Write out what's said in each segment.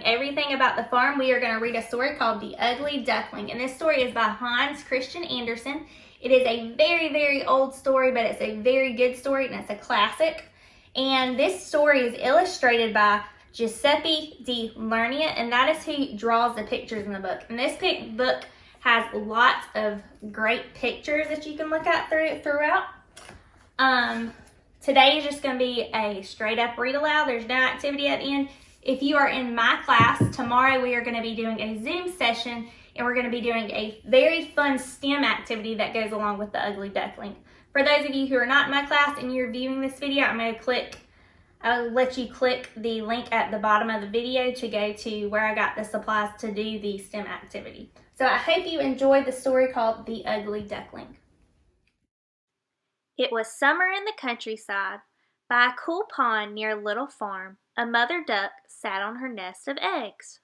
learning everything about the farm, we are going to read a story called The Ugly Duckling. And this story is by Hans Christian Andersen. It is a very, very old story, but it's a very good story and it's a classic. And this story is illustrated by Giuseppe Di Lernia, and that is who draws the pictures in the book. And this book has lots of great pictures that you can look at throughout. Today is just going to be a straight up read aloud. There's no activity at the end. If you are in my class, tomorrow we are going to be doing a Zoom session and we're going to be doing a very fun STEM activity that goes along with the Ugly Duckling. For those of you who are not in my class and you're viewing this video, I'll let you click the link at the bottom of the video to go to where I got the supplies to do the STEM activity. So I hope you enjoyed the story called The Ugly Duckling. It was summer in the countryside. By a cool pond near a little farm, a mother duck sat on her nest of eggs.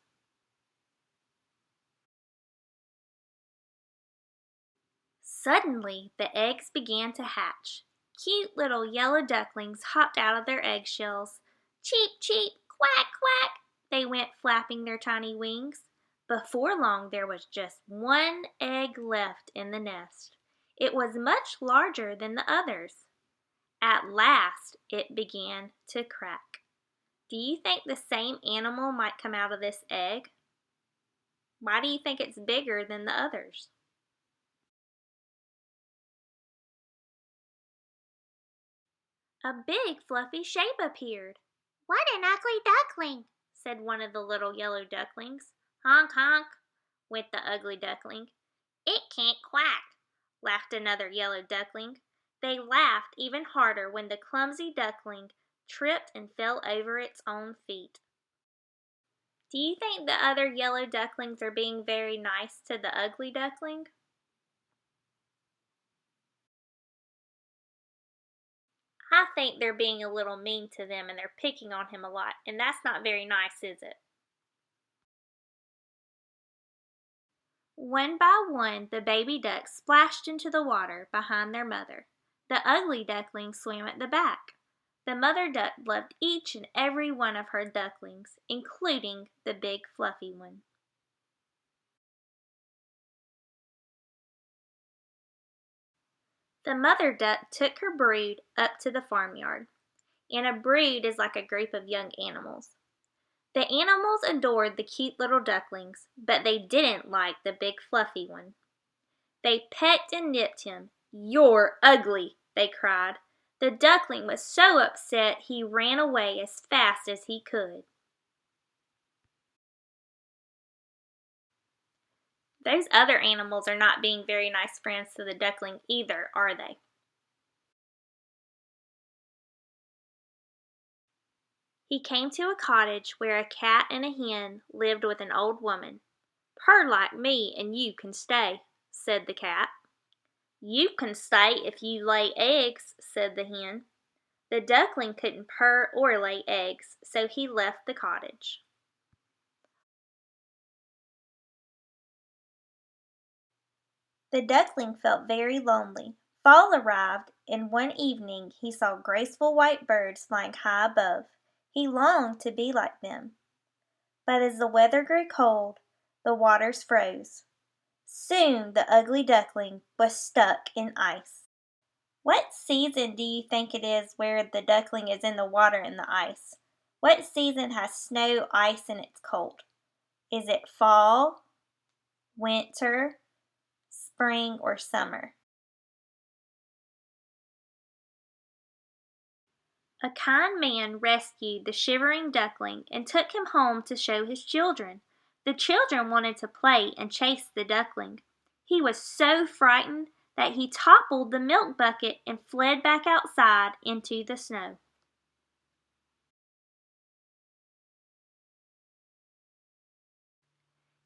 Suddenly, the eggs began to hatch. Cute little yellow ducklings hopped out of their eggshells. Cheep, cheep, quack, quack, they went flapping their tiny wings. Before long, there was just one egg left in the nest. It was much larger than the others. At last, it began to crack. Do you think the same animal might come out of this egg? Why do you think it's bigger than the others? A big fluffy shape appeared. "What an ugly duckling," said one of the little yellow ducklings. "Honk, honk," went the ugly duckling. "It can't quack," laughed another yellow duckling. They laughed even harder when the clumsy duckling tripped and fell over its own feet. Do you think the other yellow ducklings are being very nice to the ugly duckling? I think they're being a little mean to them and they're picking on him a lot, and that's not very nice, is it? One by one, the baby ducks splashed into the water behind their mother. The ugly duckling swam at the back. The mother duck loved each and every one of her ducklings, including the big fluffy one. The mother duck took her brood up to the farmyard. And a brood is like a group of young animals. The animals adored the cute little ducklings, but they didn't like the big fluffy one. They pecked and nipped him. "You're ugly," they cried. The duckling was so upset he ran away as fast as he could. Those other animals are not being very nice friends to the duckling either, are they? He came to a cottage where a cat and a hen lived with an old woman. "Purr like me and you can stay," said the cat. "You can stay if you lay eggs," said the hen. The duckling couldn't purr or lay eggs, so he left the cottage. The duckling felt very lonely. Fall arrived, and one evening he saw graceful white birds flying high above. He longed to be like them. But as the weather grew cold, the waters froze. Soon the ugly duckling was stuck in ice. What season do you think it is where the duckling is in the water and the ice? What season has snow, ice, and it's cold? Is it fall, winter, spring, or summer? A kind man rescued the shivering duckling and took him home to show his children. The children wanted to play and chase the duckling. He was so frightened that he toppled the milk bucket and fled back outside into the snow.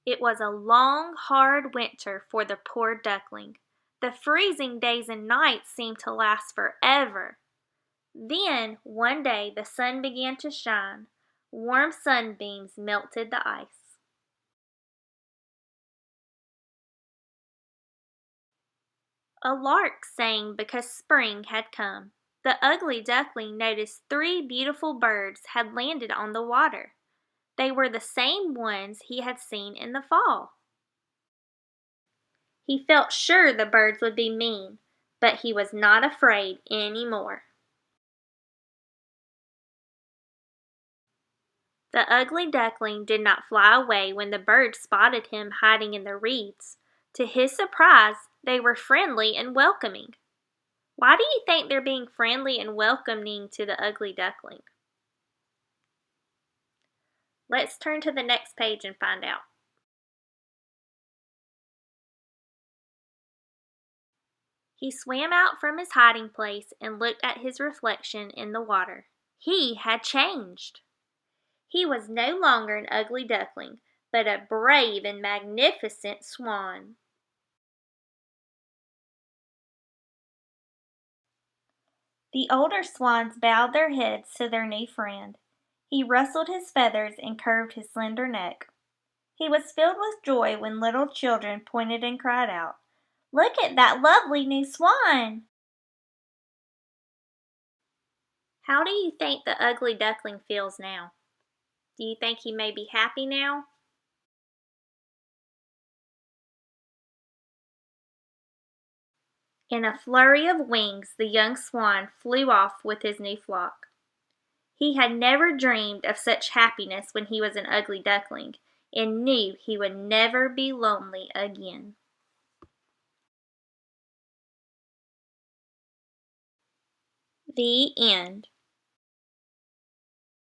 It was a long, hard winter for the poor duckling. The freezing days and nights seemed to last forever. Then, one day, the sun began to shine. Warm sunbeams melted the ice. A lark sang because spring had come. The ugly duckling noticed 3 beautiful birds had landed on the water. They were the same ones he had seen in the fall. He felt sure the birds would be mean, but he was not afraid any more. The ugly duckling did not fly away when the birds spotted him hiding in the reeds. To his surprise, they were friendly and welcoming. Why do you think they're being friendly and welcoming to the ugly duckling? Let's turn to the next page and find out. He swam out from his hiding place and looked at his reflection in the water. He had changed. He was no longer an ugly duckling, but a brave and magnificent swan. The older swans bowed their heads to their new friend. He rustled his feathers and curved his slender neck. He was filled with joy when little children pointed and cried out, "Look at that lovely new swan!" How do you think the ugly duckling feels now? Do you think he may be happy now? In a flurry of wings, the young swan flew off with his new flock. He had never dreamed of such happiness when he was an ugly duckling, and knew he would never be lonely again. The end.